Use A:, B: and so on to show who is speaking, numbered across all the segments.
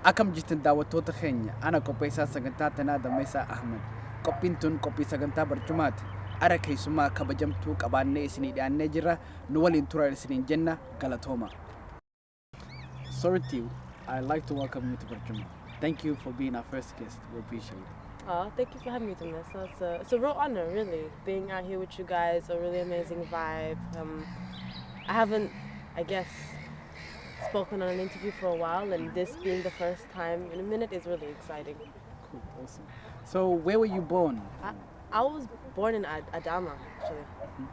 A: Akam jirtan daawwattoota keenya ana qopheessaa sagantaa tanaa Dammeessaa Ahmed. Qophiin tun qophii sagantaa barcumaati. Ara keessumaa kabajamtuu qabaannee isinii dhiyaannee jirra. Nu waliin tura isiniin jenna galatooma. Soreti, I'd like to welcome you to Barcuma. Thank you for being our first guest. We appreciate it.
B: Oh, thank you for having me, Vanessa. It's a real honor, really, being out here with you guys. A really amazing vibe. I haven't, I guess, spoken on an interview for a while, and this being the first time in a minute is really exciting.
A: Cool, awesome. So, where were you born?
B: I was born in Adama, actually.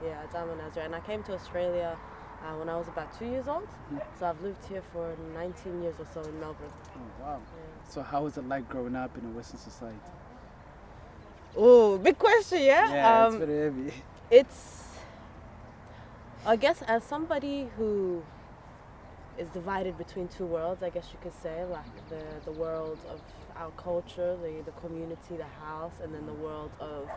B: Yeah, Adama, Nazareth. And I came to Australia when I was about 2 years old. So I've lived here for 19 years or so in Melbourne.
A: Oh, wow. Yeah. So how was it like growing up in a Western society?
B: Oh, big question, yeah?
A: Yeah, it's very heavy.
B: It's, I guess, as somebody who is divided between two worlds, I guess you could say, like the world of our culture, the community, the house, and then the world of,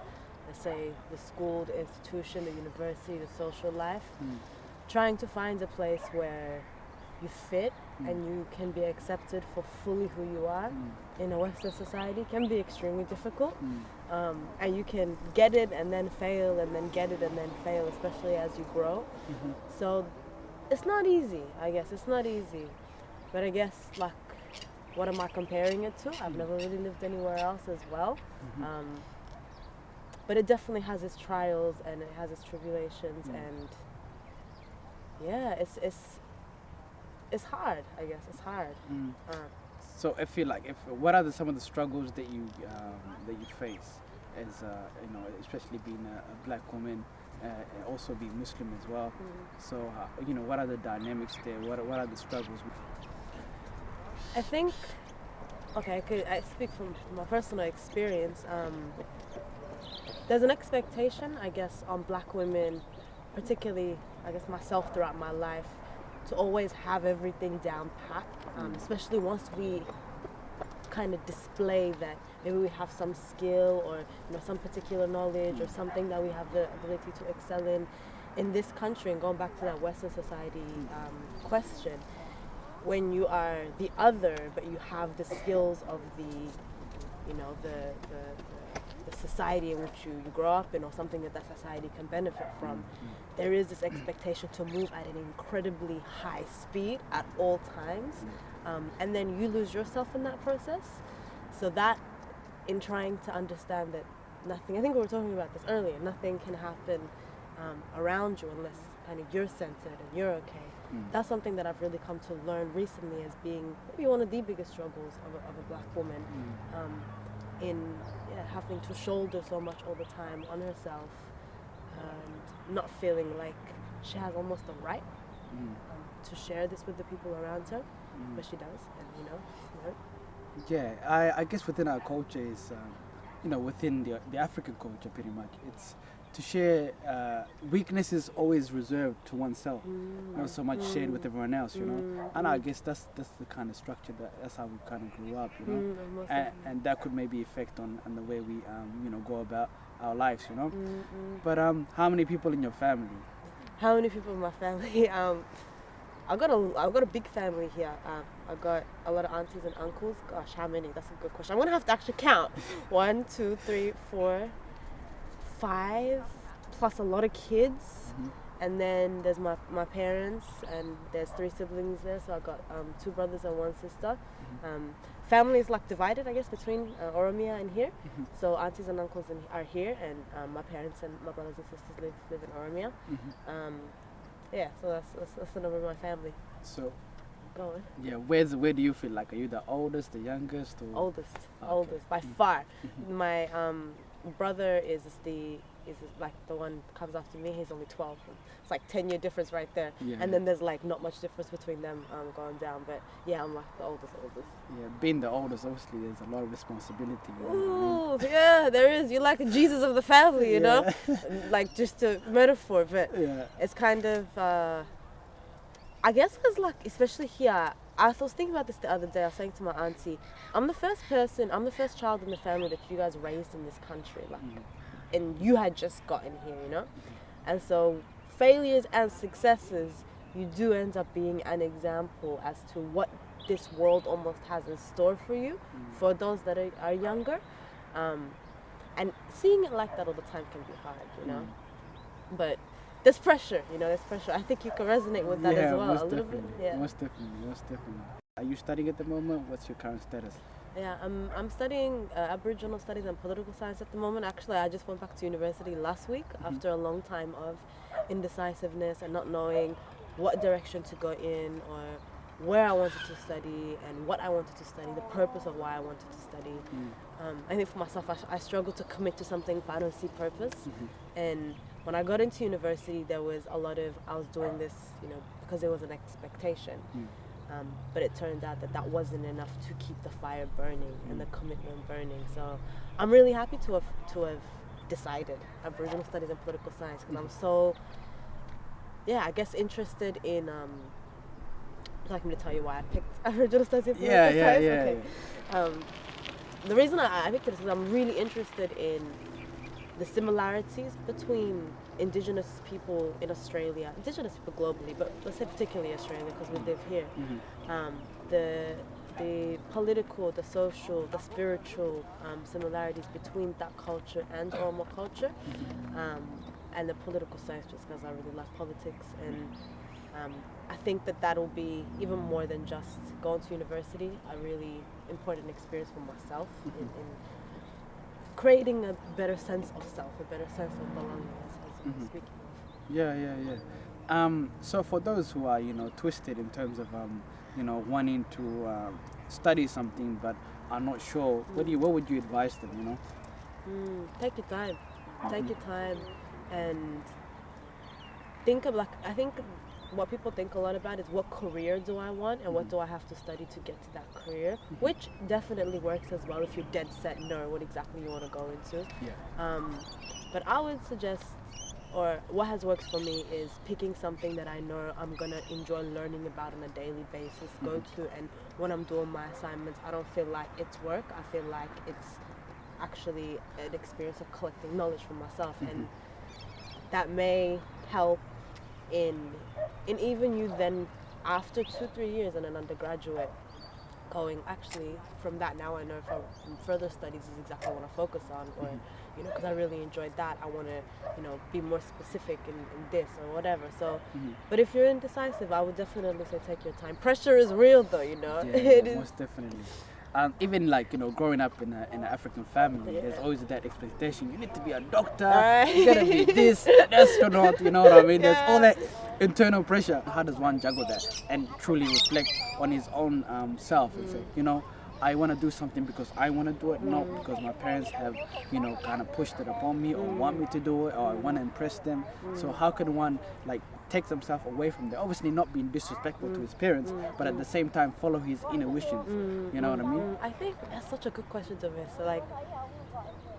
B: let's say, the school, the institution, the university, the social life. Trying to find a place where you fit and you can be accepted for fully who you are in a Western society can be extremely difficult. And you can get it and then fail and then get it and then fail, especially as you grow. So it's not easy, I guess. It's not easy. But I guess, like, what am I comparing it to? I've never really lived anywhere else as well. But it definitely has its trials and it has its tribulations and yeah, it's hard, I guess. It's hard.
A: So I feel like, what are some of the struggles that you face as especially being a black woman, also being Muslim as well. So what are the dynamics there? What are the struggles?
B: I think, I speak from my personal experience. There's an expectation, I guess, on black women, particularly, I guess, myself throughout my life, to always have everything down pat, especially once we kind of display that maybe we have some skill or some particular knowledge or something that we have the ability to excel in this country. And going back to that Western society question, when you are the other but you have the skills of the society in which you grow up in, or something that society can benefit from, there is this expectation to move at an incredibly high speed at all times, and then you lose yourself in that process. So that, in trying to understand that nothing, I think we were talking about this earlier, nothing can happen around you unless kind of you're centered and you're okay. That's something that I've really come to learn recently as being maybe one of the biggest struggles of a black woman, in having to shoulder so much all the time on herself and not feeling like she has almost a right to share this with the people around her, but she does, and
A: Yeah, I guess within our culture is, within the African culture pretty much, it's to share weakness is always reserved to oneself, not so much shared with everyone else, and I guess that's the kind of structure that's how we kind of grew up, and that could maybe affect on the way we go about our lives, But how many people in your family?
B: How many people in my family? I've got a big family here. I've got a lot of aunties and uncles. Gosh, how many? That's a good question. I'm gonna have to actually count. 1, 2, 3, 4, 5, plus a lot of kids. And then there's my parents, and there's 3 siblings there. So I've got 2 brothers and 1 sister. Family is like divided, I guess, between Oromia and here. So aunties and uncles are here, and my parents and my brothers and sisters live in Oromia. Yeah, so that's the number of my family.
A: So,
B: go on.
A: Yeah, where do you feel like? Are you the oldest, the youngest, or?
B: Oldest by far. My brother is like the one that comes after me. He's only 12. It's like 10-year difference right there. And then there's like not much difference between them going down. But yeah, I'm like the oldest.
A: Yeah, being the oldest, obviously there's a lot of responsibility.
B: Ooh, yeah, there is. You're like the Jesus of the family, you know? Like just a metaphor, but it's kind of, I guess because like, especially here, I was thinking about this the other day. I was saying to my auntie, I'm the first child in the family that you guys raised in this country, like, and you had just gotten here, And so failures and successes, you do end up being an example as to what this world almost has in store for you, for those that are younger. And seeing it like that all the time can be hard, you know. But there's pressure, you know, there's pressure. I think you can resonate with that as well a little bit. Yeah,
A: most definitely. Are you studying at the moment? What's your current status?
B: Yeah, I'm studying Aboriginal Studies and Political Science at the moment. Actually, I just went back to university last week after a long time of indecisiveness and not knowing what direction to go in or where I wanted to study and what I wanted to study, the purpose of why I wanted to study. I think for myself, I struggle to commit to something if I don't see purpose. And when I got into university, there was a lot of, I was doing this, you know, because there was an expectation. But it turned out that wasn't enough to keep the fire burning and the commitment burning. So I'm really happy to have decided Aboriginal Studies and Political Science because I'm so, I guess interested in. Would you like me to tell you why I picked Aboriginal Studies and Political Science? Okay. The reason I picked it is because I'm really interested in the similarities between Indigenous people in Australia, Indigenous people globally, but let's say particularly Australia because we live here. The political, the social, the spiritual similarities between that culture and Oromo culture, and the political science, just because I really love politics. And I think that'll be even more than just going to university, a really important experience for myself in creating a better sense of self, a better sense of belonging, as we're speaking of.
A: So for those who are, twisted in terms of, wanting to study something but are not sure, what would you advise them,
B: Take your time. Take your time and think of, I think what people think a lot about is what career do I want and what do I have to study to get to that career, which definitely works as well if you're dead set know what exactly you want to go into. But I would suggest, or what has worked for me, is picking something that I know I'm going to enjoy learning about on a daily basis, go to, and when I'm doing my assignments, I don't feel like it's work, I feel like it's actually an experience of collecting knowledge for myself, and that may help in even you then after 2-3 years in an undergraduate going, actually from that now I know from further studies is exactly what I want to focus on, or because I really enjoyed that, I want to be more specific in this or whatever. So but if you're indecisive, I would definitely say take your time. Pressure is real though, it is.
A: Most definitely. Even growing up in an African family, there's always that expectation. You need to be a doctor, you gotta be this, an astronaut, you know what I mean? There's all that internal pressure. How does one juggle that and truly reflect on his own self and say, I want to do something because I want to do it, not because my parents have, kind of pushed it upon me or want me to do it or I want to impress them. So how can one take themselves away from that? Obviously not being disrespectful to his parents, but at the same time follow his inner wishes. You know what I mean?
B: I think that's such a good question to miss. So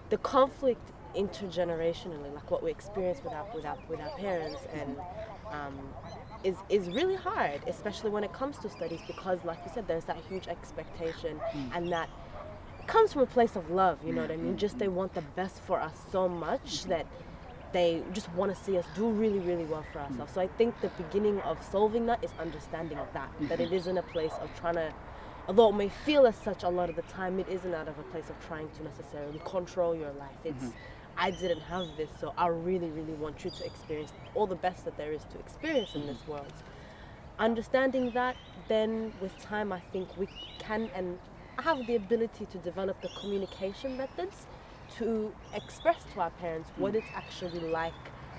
B: the conflict intergenerationally, what we experience with our parents and is really hard, especially when it comes to studies, because like you said, there's that huge expectation and that comes from a place of love, you know what I mean? Just they want the best for us so much that they just want to see us do really, really well for ourselves. So I think the beginning of solving that is understanding that it isn't a place of trying to, although it may feel as such a lot of the time, it isn't out of a place of trying to necessarily control your life. It's I didn't have this, so I really, really want you to experience all the best that there is to experience in this world. Understanding that, then with time, I think we can and have the ability to develop the communication methods to express to our parents what it's actually like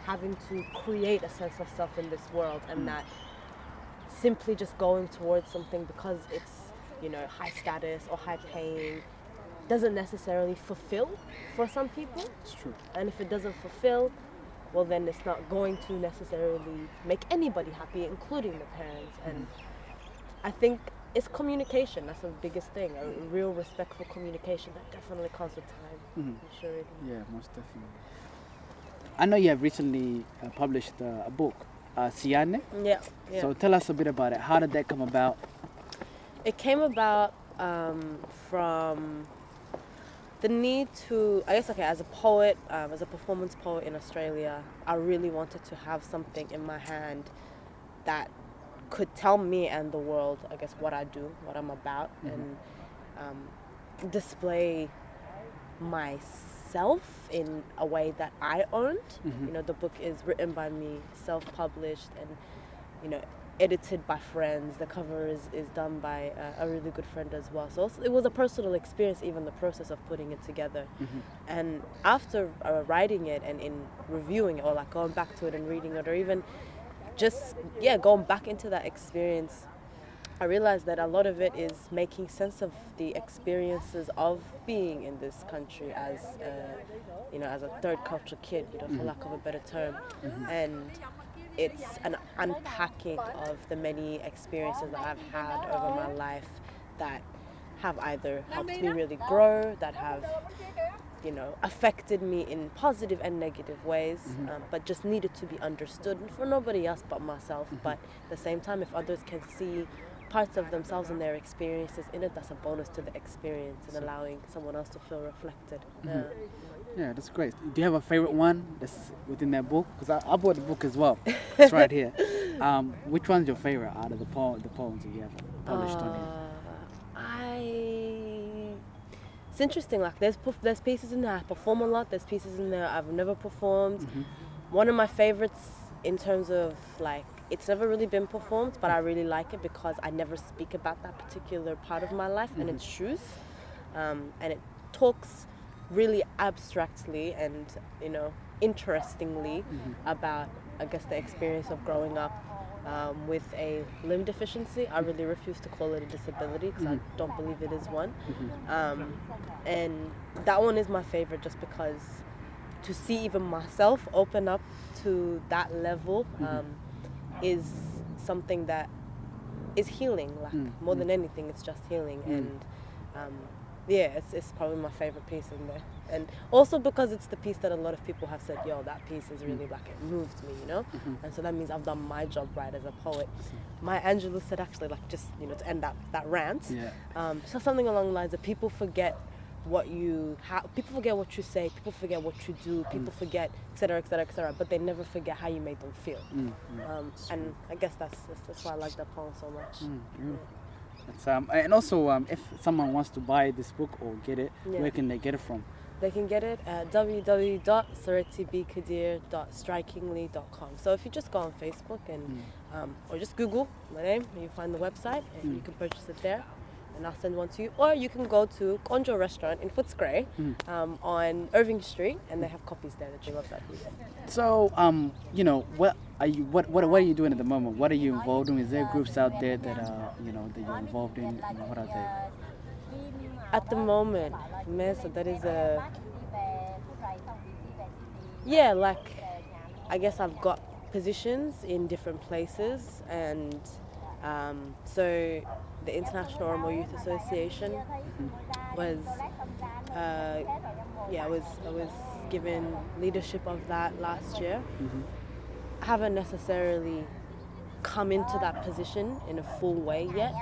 B: having to create a sense of self in this world, and that simply just going towards something because it's high status or high paying doesn't necessarily fulfill for some people.
A: It's true.
B: And if it doesn't fulfill, well then it's not going to necessarily make anybody happy, including the parents. And I think it's communication. That's the biggest thing. A real respectful communication that definitely comes with time. Maturity.
A: Yeah, most definitely. I know you have recently published a book, Siane.
B: Yeah.
A: So tell us a bit about it. How did that come about?
B: It came about from the need to, I guess, as a poet, as a performance poet in Australia, I really wanted to have something in my hand that could tell me and the world, I guess, what I do, what I'm about, and display myself in a way that I owned. You know, the book is written by me, self-published, and, you know, edited by friends. The cover is done by a really good friend as well. So also, it was a personal experience, even the process of putting it together. And after writing it and in reviewing it, or like going back to it and reading it, or even just, going back into that experience, I realized that a lot of it is making sense of the experiences of being in this country as, you know, as a third culture kid, you know, for lack of a better term. And it's an unpacking of the many experiences that I've had over my life that have either helped me really grow, that have, you know, affected me in positive and negative ways, but just needed to be understood for nobody else but myself. But at the same time, if others can see parts of themselves and their experiences in it, that's a bonus to the experience and allowing someone else to feel reflected.
A: Yeah, that's great. Do you have a favorite one that's within that book? Because I bought the book as well. It's right here. Which one's your favorite out of the poems that you have published on here?
B: It's interesting. Like there's pieces in there I perform a lot. There's pieces in there I've never performed. One of my favorites in terms of like, it's never really been performed, but I really like it because I never speak about that particular part of my life, and it's shoes. And it talks really abstractly and, you know, interestingly about, I guess, the experience of growing up with a limb deficiency. I really refuse to call it a disability because I don't believe it is one. And that one is my favorite just because to see even myself open up to that level is something that is healing. Like more than anything, it's just healing. And it's probably my favorite piece in there. And also because it's the piece that a lot of people have said, yo, that piece is really like, it moved me, you know? And so that means I've done my job right as a poet. Maya Angelou said, actually, like, just, you know, to end that rant, so something along the lines of people forget what you people forget what you say, people forget what you do, people forget, etc., etc., etc., but they never forget how you made them feel. And I guess that's why I like that poem so much.
A: It's, and also, if someone wants to buy this book or get it, where can they get it from?
B: They can get it at www.soretibkadir.strikingly.com. So if you just go on Facebook and or just Google my name, you find the website and you can purchase it there. And I'll send one to you. Or you can go to Konjo restaurant in Footscray on Irving Street, and they have copies there that you love that piece.
A: So, you know, what are you doing at the moment? What are you involved in? Is there groups out there that you know, that you're involved in? And what are they?
B: At the moment, Mesa, that is like, I guess I've got positions in different places, and so the International Oromo Youth Association was, I was given leadership of that last year. I haven't necessarily come into that position in a full way yet,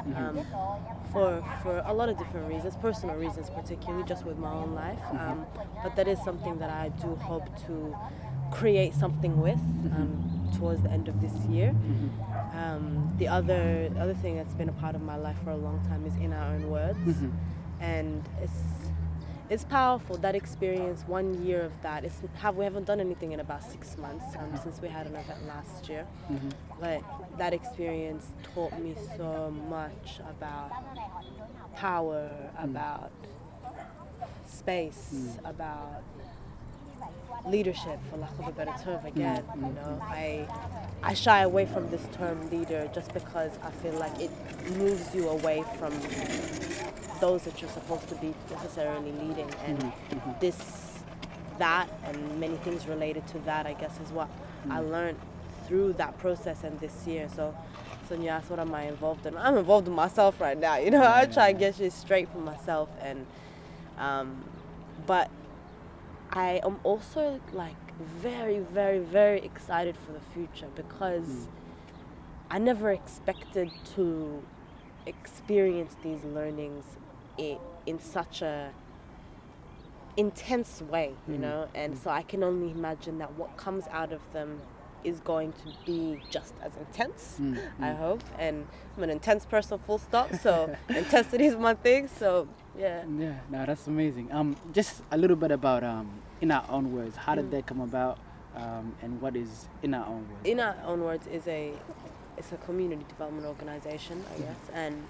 B: for a lot of different reasons, personal reasons particularly, just with my own life. But that is something that I do hope to create something with towards the end of this year. The other thing that's been a part of my life for a long time is In Our Own Words, and it's powerful. That experience, 1 year of that, we haven't done anything in about 6 months since we had an event last year, but that experience taught me so much about power, about space, about leadership, for lack of a better term. Again, you know, I shy away from this term leader just because I feel like it moves you away from those that you're supposed to be necessarily leading, and that and many things related to that, I guess, is what I learned through that process and this year. So you asked, what am I involved in? I'm involved in myself right now, you know. I try and get shit straight for myself, and but I am also like very, very, very excited for the future, because I never expected to experience these learnings in such a intense way, you know, and so I can only imagine that what comes out of them is going to be just as intense, I hope. And I'm an intense person, full stop, so intensity is my thing, so yeah.
A: Yeah, no, that's amazing. Just a little bit about In Our Own Words. How did that come about, and what is In Our Own Words?
B: In Our Own Words is a community development organization, I guess, and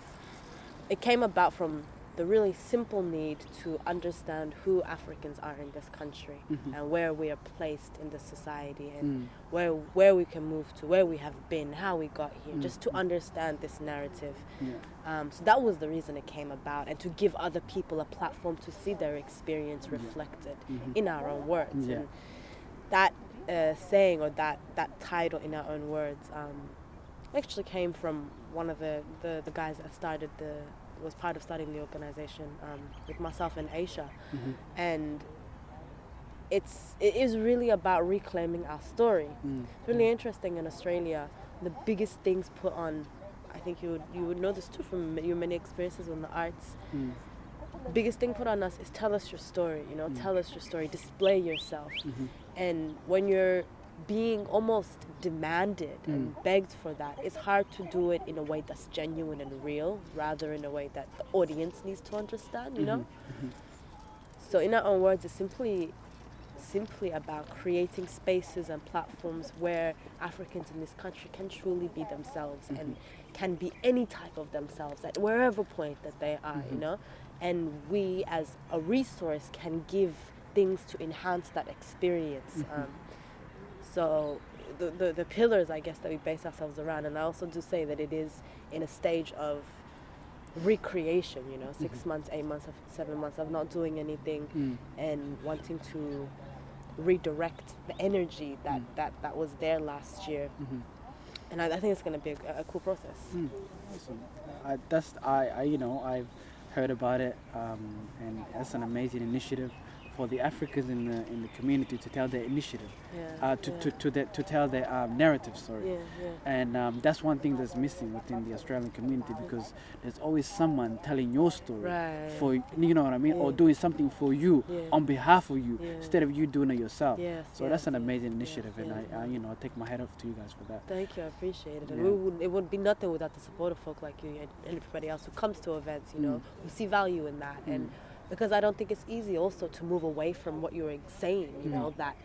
B: it came about from the really simple need to understand who Africans are in this country and where we are placed in the society and where we can move to, where we have been, how we got here, just to understand this narrative. So that was the reason it came about, and to give other people a platform to see their experience reflected in our own words. And that saying, or that title, In Our Own Words, actually came from one of the guys that was part of starting the organization with myself and Aisha. And it is really about reclaiming our story. It's really interesting in Australia. The biggest things put on, I think you would know this too from your many experiences in the arts. The biggest thing put on us is tell us your story, tell us your story, display yourself. And when you're being almost demanded and begged for that, it's hard to do it in a way that's genuine and real, rather in a way that the audience needs to understand, So In Our Own Words is simply about creating spaces and platforms where Africans in this country can truly be themselves and can be any type of themselves at wherever point that they are, and we as a resource can give things to enhance that experience. So the pillars, I guess, that we base ourselves around, and I also do say that it is in a stage of recreation, 6 months, 8 months, 7 months of not doing anything and wanting to redirect the energy that was there last year. And I think it's going to be a cool process.
A: Awesome. I've heard about it, and that's an amazing initiative for the Africans in the community to tell their initiative, to tell their narrative, and that's one thing that's missing within the Australian community, because there's always someone telling your story for you know what I mean, or doing something for you on behalf of you instead of you doing it yourself. So that's an amazing initiative, and I take my hat off to you guys for that.
B: Thank you, I appreciate it. And it would be nothing without the support of folk like you and everybody else who comes to events, who see value in that. And because I don't think it's easy also to move away from what you're saying, that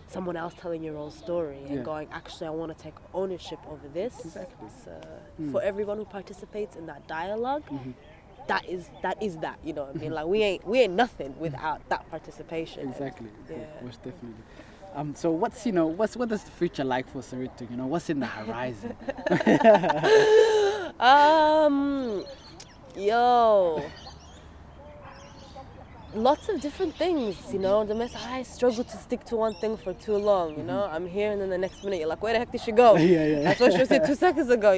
B: someone else telling your own story and going, actually, I want to take ownership over this.
A: Exactly.
B: For everyone who participates in that dialogue, that is that, you know what I mean? Like we ain't nothing without that participation.
A: Exactly. Yeah. Most definitely. So what does the future like for Soreti? What's in the horizon?
B: Lots of different things, I struggle to stick to one thing for too long, I'm here and then the next minute you're like, where the heck did she go? That's what she said 2 seconds ago,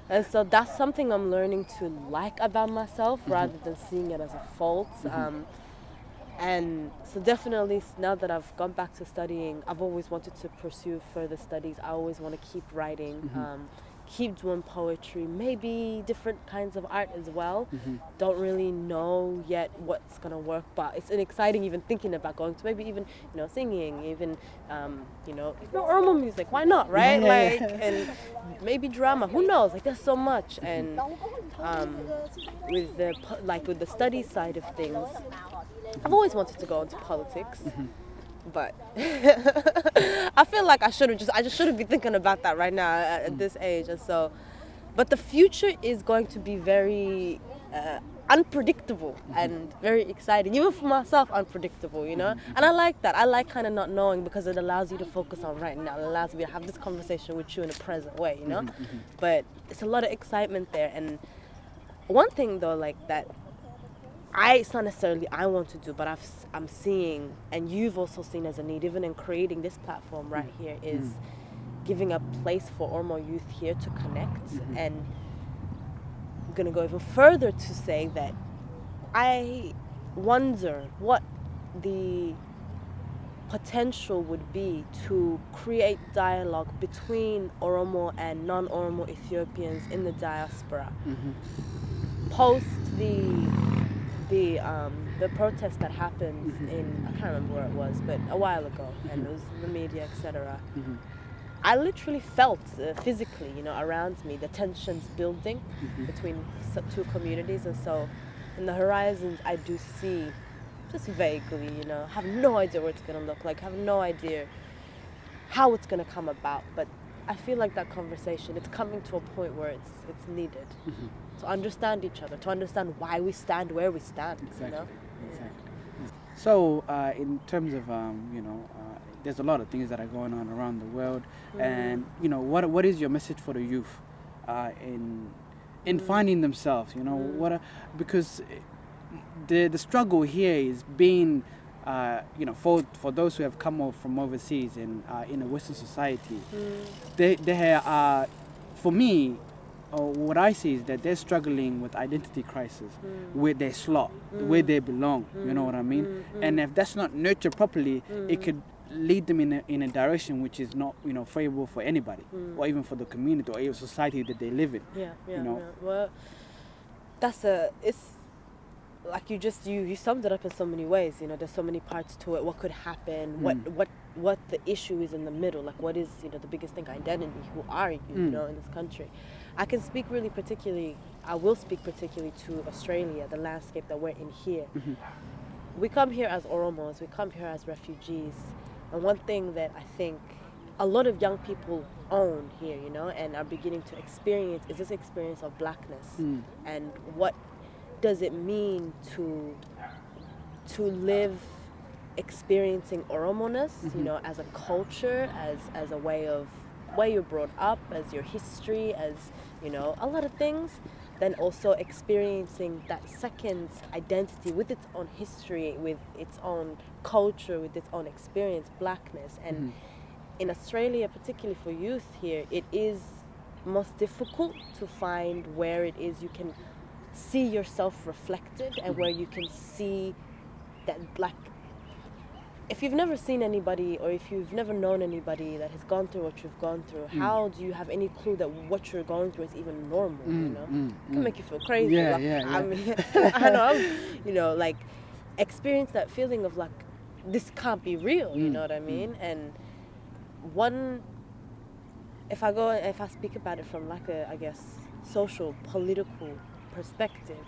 B: And so that's something I'm learning to like about myself rather than seeing it as a fault. And so definitely now that I've gone back to studying, I've always wanted to pursue further studies. I always want to keep writing. Keep doing poetry, maybe different kinds of art as well. Don't really know yet what's gonna work, but it's exciting even thinking about going to maybe even singing, even Oromo music. Why not, right? And maybe drama. Who knows? There's so much. And with the study side of things, I've always wanted to go into politics. But I feel like I just shouldn't be thinking about that right now at this age. And so, but the future is going to be very unpredictable and very exciting, even for myself, unpredictable, And I like that. I like kind of not knowing, because it allows you to focus on right now. It allows me to have this conversation with you in a present way, But it's a lot of excitement there. And one thing though, that it's not necessarily I want to do, but I'm seeing, and you've also seen as a need, even in creating this platform right here, is giving a place for Oromo youth here to connect. And I'm going to go even further to say that I wonder what the potential would be to create dialogue between Oromo and non-Oromo Ethiopians in the diaspora. Post the protest that happened in, I can't remember where it was, but a while ago, and it was in the media, etc. I literally felt physically, around me, the tensions building between two communities. And so in the horizons, I do see, just vaguely, have no idea what it's going to look like, have no idea how it's going to come about. But I feel like that conversation, it's coming to a point where it's needed to understand each other, to understand why we stand where we stand.
A: Exactly. So in terms of there's a lot of things that are going on around the world, and what is your message for the youth in finding themselves? Because the struggle here is being for those who have come over from overseas and in a Western society, they are, for me, what I see is that they're struggling with identity crisis, where they slot, where they belong. You know what I mean? And if that's not nurtured properly, it could lead them in a direction which is not favorable for anybody, or even for the community or even society that they live in.
B: Yeah. Well, it's like you summed it up in so many ways. There's so many parts to it. What could happen? What the issue is in the middle? Like, what is the biggest thing? Identity. Who are you? In this country. I will speak particularly to Australia, the landscape that we're in here. We come here as Oromos, we come here as refugees, and one thing that I think a lot of young people own here, and are beginning to experience is this experience of blackness, and what does it mean to live experiencing Oromoness, as a culture, as a way of where you're brought up, as your history, as a lot of things, then also experiencing that second identity with its own history, with its own culture, with its own experience, blackness. And in Australia, particularly for youth here, it is most difficult to find where it is you can see yourself reflected and where you can see that if you've never seen anybody, or if you've never known anybody that has gone through what you've gone through, how do you have any clue that what you're going through is even normal? It can make you feel crazy. I mean, I know, experience that feeling of this can't be real. You know what I mean? And if I speak about it from a social, political perspective.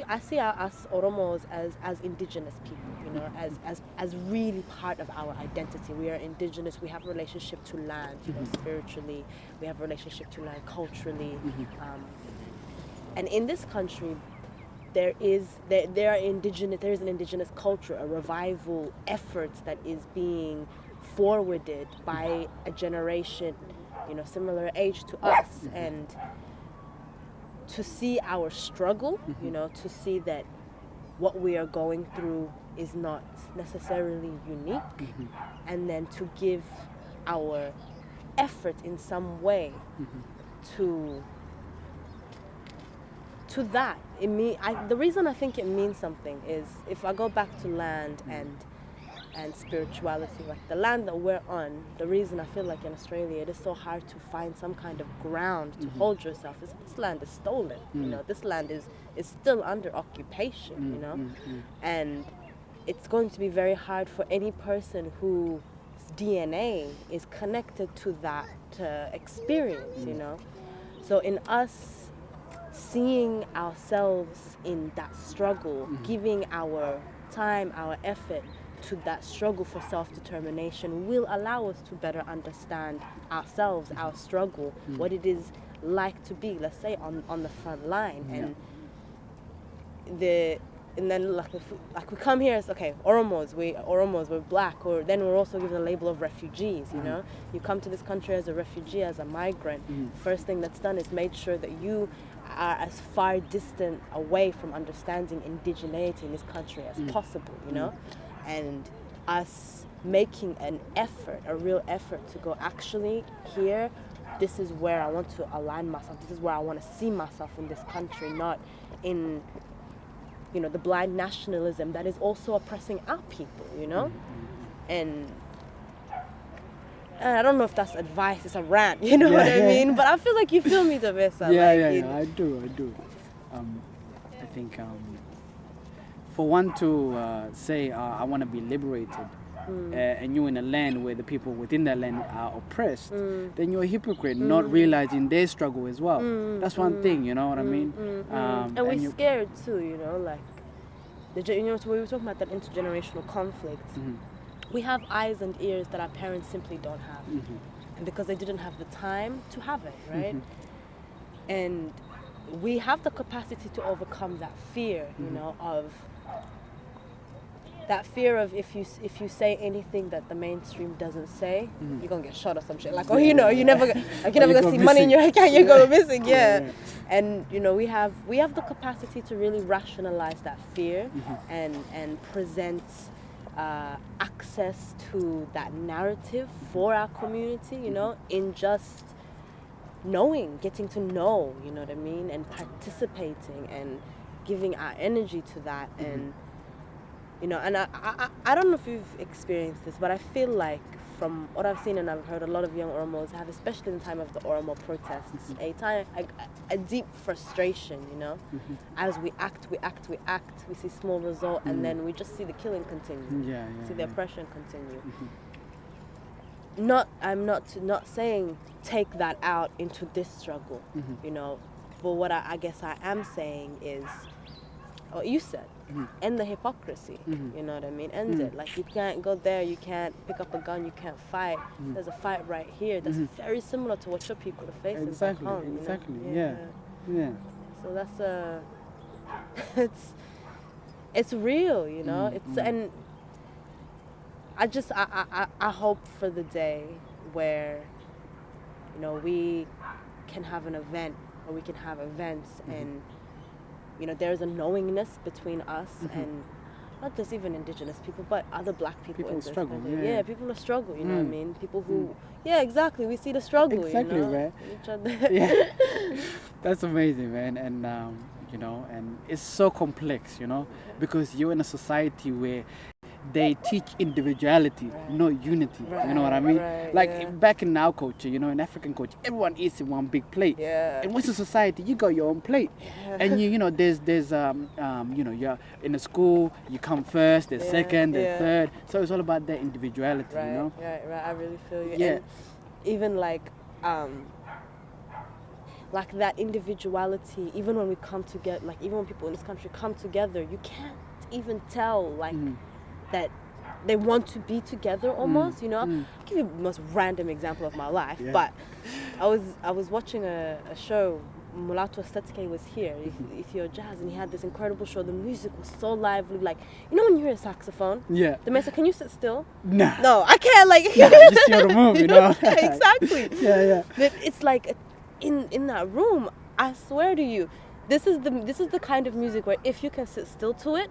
B: I see us Oromos as indigenous people, as really part of our identity. We are indigenous. We have a relationship to land, spiritually. We have a relationship to land culturally. And in this country, there is an indigenous culture, a revival effort that is being forwarded by a generation, similar age to us, and to see our struggle, to see that what we are going through is not necessarily unique, and then to give our effort in some way to that. The reason I think it means something is, if I go back to land and spirituality, the land that we're on, the reason I feel like in Australia it is so hard to find some kind of ground to hold yourself is this land is stolen. This land is still under occupation, and it's going to be very hard for any person whose DNA is connected to that experience, So in us seeing ourselves in that struggle, giving our time, our effort to that struggle for self-determination will allow us to better understand ourselves, our struggle, what it is like to be, let's say, on the front line. And then we come here as Oromos, we're black, or then we're also given the label of refugees. You come to this country as a refugee, as a migrant. First thing that's done is made sure that you are as far distant away from understanding indigeneity in this country as possible. And us making an effort, a real effort to go, actually, here, this is where I want to align myself, this is where I want to see myself in this country, not in, the blind nationalism that is also oppressing our people, And I don't know if that's advice, it's a rant, what I mean? But I feel like you feel me, Davisa.
A: I do. I think... for one to say, I want to be liberated, and you're in a land where the people within that land are oppressed, then you're a hypocrite, not realizing their struggle as well. That's one thing, you know what I mean?
B: And we're scared too, you know, like, you know, so we were talking about that intergenerational conflict. We have eyes and ears that our parents simply don't have. And because they didn't have the time to have it, right? And we have the capacity to overcome that fear, you know, of that fear of if you say anything that the mainstream doesn't say, you're gonna get shot or some shit. Like, oh, you know, you're never gonna see money in your account. You're going missing, yeah. And you know, we have the capacity to really rationalize that fear and present access to that narrative for our community. You know, in just knowing, getting to know. You know what I mean, and participating and giving our energy to that and. You know, and I don't know if you've experienced this, but I feel like from what I've seen and I've heard, a lot of young Oromos have, especially in the time of the Oromo protests, a deep frustration, you know, as we act, we see small result, and then we just see the killing continue, see the oppression continue. I'm not saying take that out into this struggle, you know, but what I guess I am saying is, what you said, end the hypocrisy, you know what I mean, end it. Like, you can't go there, you can't pick up a gun, you can't fight. There's a fight right here that's very similar to what your people are facing back home.
A: Exactly,
B: you know? Yeah. So that's it's real, you know. And I hope for the day where, you know, we can have an event, or we can have events and, you know, there's a knowingness between us and not just even indigenous people, but other black people.
A: People struggle.
B: People are struggle, you know what I mean? People who, exactly, we see the struggle,
A: exactly,
B: you know?
A: Man.
B: Each other.
A: That's amazing, man. And, you know, and it's so complex, you know, because you're in a society where they teach individuality, not unity. You know what I mean? Back in our culture, you know, in African culture, everyone eats in one big plate. In Western society, you got your own plate, and you know, there's you know, you're in a school, you come first, there's second, there's third. So it's all about that individuality, you know.
B: I really feel you. Yeah. And even like that individuality, even when we come together, like even when people in this country come together, you can't even tell like. That they want to be together almost, you know. I'll give you the most random example of my life, but I was watching a show. Mulato Footscray was here, if you're jazz, and he had this incredible show. The music was so lively, like, you know when you hear a saxophone? The man said, "Can you sit still?" No, I can't. Like,
A: just see the move, you know.
B: Exactly. But it's like in that room. I swear to you, this is the kind of music where if you can sit still to it.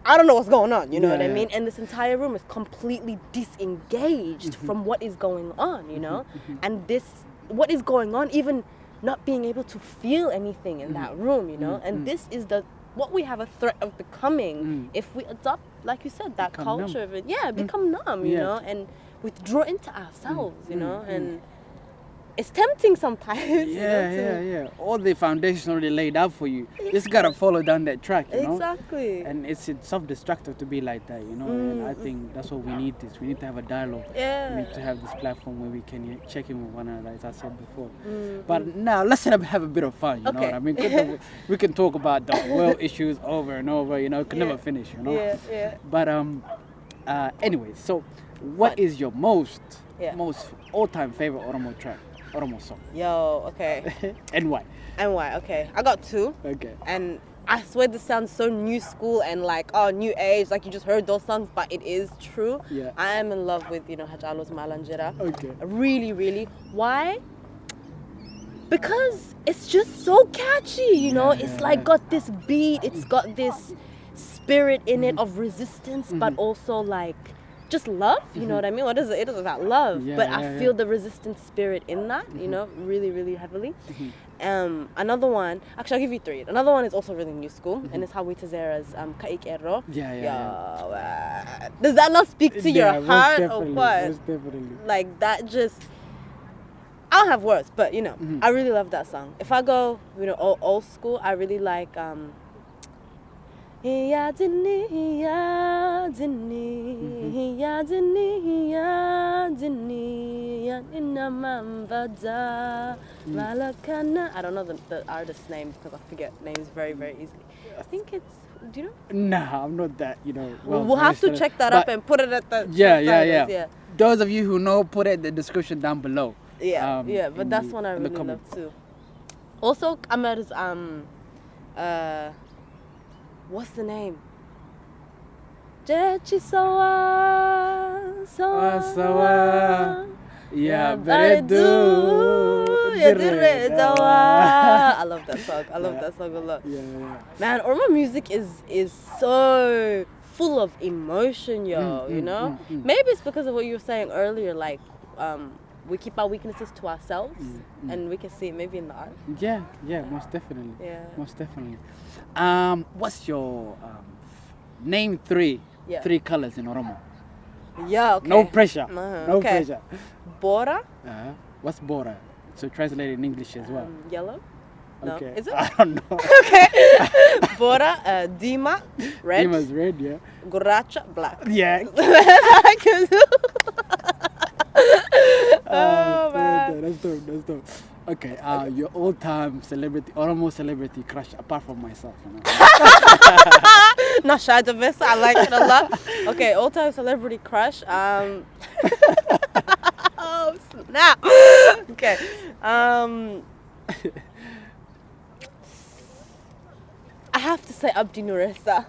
B: I don't know what's going on, you know what I mean? And this entire room is completely disengaged from what is going on, you know? And what is going on, even not being able to feel anything in that room, you know? And this is what we have a threat of becoming if we adopt, like you said, that
A: become
B: culture
A: numb.
B: of it. Become numb, you know? And withdraw into ourselves, you know? And it's tempting sometimes.
A: All the foundation already laid out for you. You just gotta follow down that track, you know.
B: Exactly.
A: And it's self-destructive to be like that, you know. And I think that's what we need. We need to have a dialogue. We need to have this platform where we can check in with one another, as I said before. But now let's have a bit of fun. You know what I mean? We can talk about the world issues over and over. You know, it can never finish. You know. But anyway, so what is your most all-time favorite Oromo song?
B: Yo, okay.
A: And why?
B: Okay. I got two.
A: Okay.
B: And I swear this sounds so new school and like, new age, like you just heard those songs, but it is true. I am in love with, you know, Hajalo's Malanjera.
A: Okay.
B: Really, really. Why? Because it's just so catchy, you know? It's like got this beat, it's got this spirit in it of resistance, but also like just love, you know what I mean? What is it? It is about love, but I feel the resistance spirit in that, you know, really, really heavily. Another one, actually I'll give you three. Another one is also really new school, and it's Hawi Tazera's Kaik Ero. Does that not speak to your heart or what?
A: Most definitely.
B: Like that just, I don't have words, but you know, I really love that song. If I go, you know, old school, I really like Yadini, yadini, yadini, yadini, yadina mambada, malakana. I don't know the artist's name because I forget names very, very easily. I think it's, do you know?
A: Nah, I'm not that,
B: We'll have to check that up and put it at the
A: yeah. Those of you who know, put it in the description down below.
B: Yeah, but that's one I really love too. Also, Amar's what's the name? Jechi sawa
A: sawa ya beredu
B: I love that song. I love that song a lot.
A: Yeah.
B: Man, Ormo music is so full of emotion, yo. You know, maybe it's because of what you were saying earlier, like we keep our weaknesses to ourselves, and we can see it maybe in the art.
A: Yeah, most definitely.
B: Yeah,
A: most definitely. What's your name three colors in Oromo?
B: Yeah, okay.
A: No pressure. No
B: okay.
A: pressure.
B: Bora.
A: What's Bora? So translated in English as well.
B: Yellow. No.
A: Okay.
B: Is it?
A: I don't know.
B: Okay. Bora, Dima, red.
A: Dima's red, yeah.
B: Guracha, black.
A: Yeah.
B: Oh man.
A: That's dope. Okay, your all-time celebrity, Oromo celebrity crush, apart from myself.
B: Nashada Vesa, I like it a lot. Okay, all-time celebrity crush. Oh snap. Okay. I have to say Abdi Nuresa.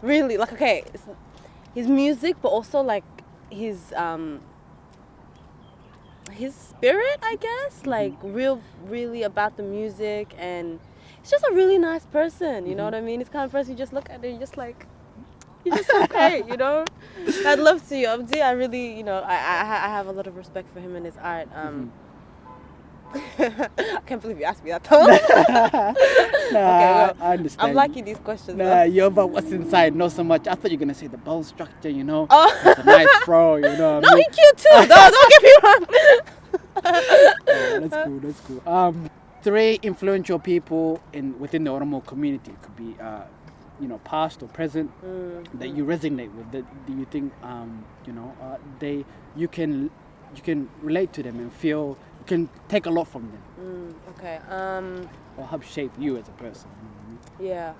B: Really, like, okay, his music, but also like his spirit, I guess, like really about the music, and he's just a really nice person, you know what I mean? He's the kind of person you just look at and you're just like, you're just so great, you know? I'd love to, Abdi. I really, I have a lot of respect for him and his art. I can't believe you asked me that though.
A: I understand.
B: I'm liking these questions.
A: You're about what's inside, not so much. I thought you were gonna say the bone structure,
B: Oh.
A: It's a nice throw,
B: No, he's cute too. No, don't get me wrong.
A: That's cool. Three influential people within the Oromo community. It could be past or present that you resonate with. That do you think you can relate to them and feel you can take a lot from them.
B: Okay.
A: Or help shape you as a person.
B: Yeah.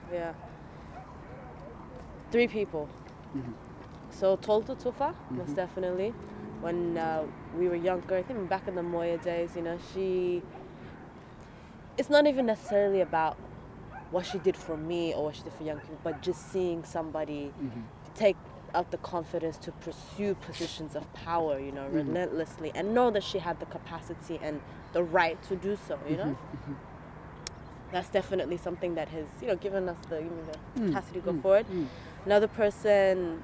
B: Three people. So Tolto Tufa, most definitely. When we were younger, I think back in the Moya days, it's not even necessarily about what she did for me or what she did for young people, but just seeing somebody take out the confidence to pursue positions of power, relentlessly, and know that she had the capacity and the right to do so, That's definitely something that has, given us the capacity to go forward. Another person,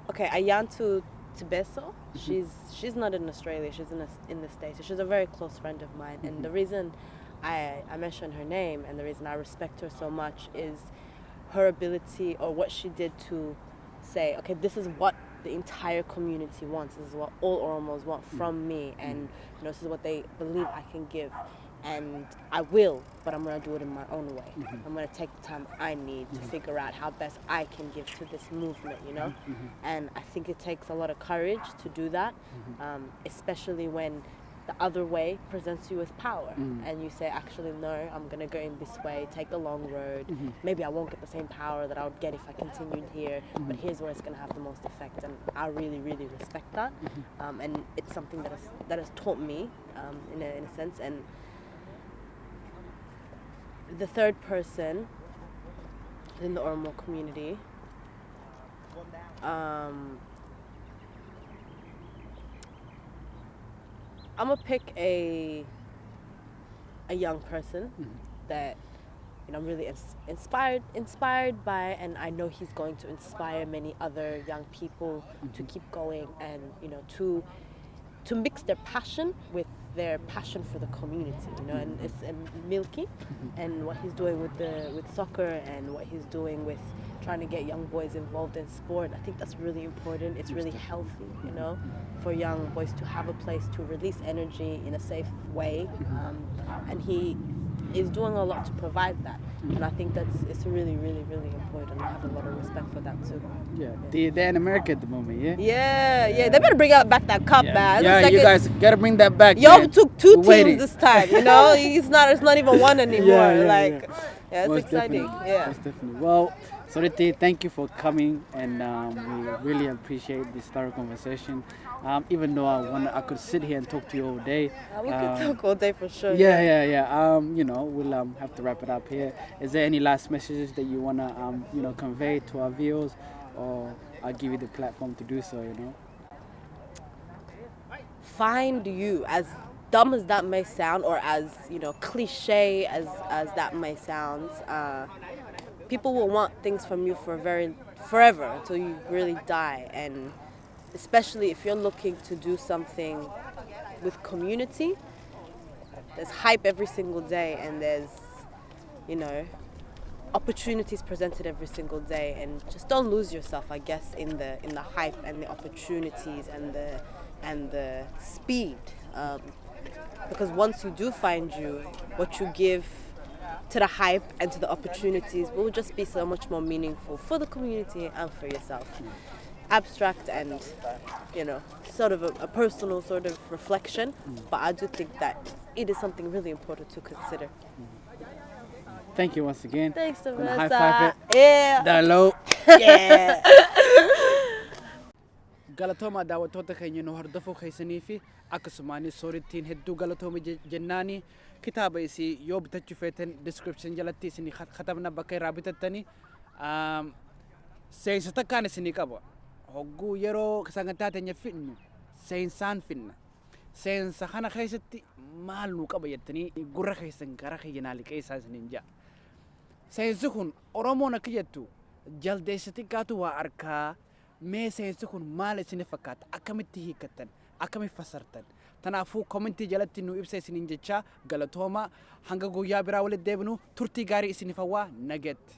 B: Ayantu Tibeso. She's not in Australia. She's in the States. She's a very close friend of mine, and the reason I mention her name and the reason I respect her so much is her ability, or what she did to say, okay, this is what the entire community wants. This is what all Oromos want from me, and this is what they believe I can give, and I will, but I'm gonna do it in my own way. I'm gonna take the time I need to figure out how best I can give to this movement, And I think it takes a lot of courage to do that, especially when the other way presents you with power, and you say, actually no, I'm gonna go in this way, take the long road. Maybe I won't get the same power that I would get if I continued here, but here's where it's gonna have the most effect, and I really, really respect that. And it's something that has taught me, in a sense. And the third person in the Oromo community, I'm gonna pick a young person that I'm really inspired by, and I know he's going to inspire many other young people to keep going, and to mix their passion with their passion for the community, and it's Milky, and what he's doing with soccer, and what he's doing with trying to get young boys involved in sport. I think that's really important. It's really healthy, you know, for young boys to have a place to release energy in a safe way. And he is doing a lot to provide that. And I think it's really, really, really important. I have a lot of respect for that too.
A: Yeah, they're in America at the moment, yeah?
B: Yeah. They better bring back that cup, man.
A: Yeah, you guys gotta bring that back.
B: Yo took 2 teams this time, you know? It's not even one anymore. It's
A: Most
B: exciting.
A: Definitely.
B: Yeah.
A: Most definitely. Well, Soreti, thank you for coming, and we really appreciate this thorough conversation. Even though I could sit here and talk to you all day.
B: We could talk all day for sure.
A: Yeah. You know, we'll have to wrap it up here. Is there any last messages that you wanna convey to our viewers, or I'll give you the platform to do so, you know?
B: Find you, as dumb as that may sound, or as cliche as that may sound. People will want things from you forever until you really die, and especially if you're looking to do something with community, there's hype every single day, and there's opportunities presented every single day, and just don't lose yourself, I guess, in the hype and the opportunities and the speed, because once you do find you, what you give to the hype and to the opportunities will just be so much more meaningful for the community and for yourself. Abstract and sort of a personal sort of reflection, but I do think that it is something really important to consider.
A: Thank you once again.
B: Thanks, Vanessa.
A: High five it.
B: Yeah.
A: Hello.
B: Yeah.
A: Galatooma daawwattoota keenya nu hordofuu keessanii fi akkasumaan Soretiin hedduu galatooma jennaani. Kitaaba isii yoo bitachuu feetan description jalatti isin katabna bakka irraa bitattanii. Seensota kaan isinii qaba. Hogguu yeroo sagantaa teenya fidnu seensaan finna. Seensa kana keessatti maal nu qaba jettanii gurra keessan gara kiyyanaa liqeessaa isiniin ja'a. Seensi kun Oromoon akka jettu jaldeessatti kaatu waa arkaa. Mee seensi kun maal isin fakkaata? Akkamitti hiikkattan? Akkamitti fassartan? Tanaafuu commenti jalatti nu ibsa isiniin jecha galatooma. Hanga guyyaa biraa walitti deebinu turtii gaarii isiniif hawwaa nageetti.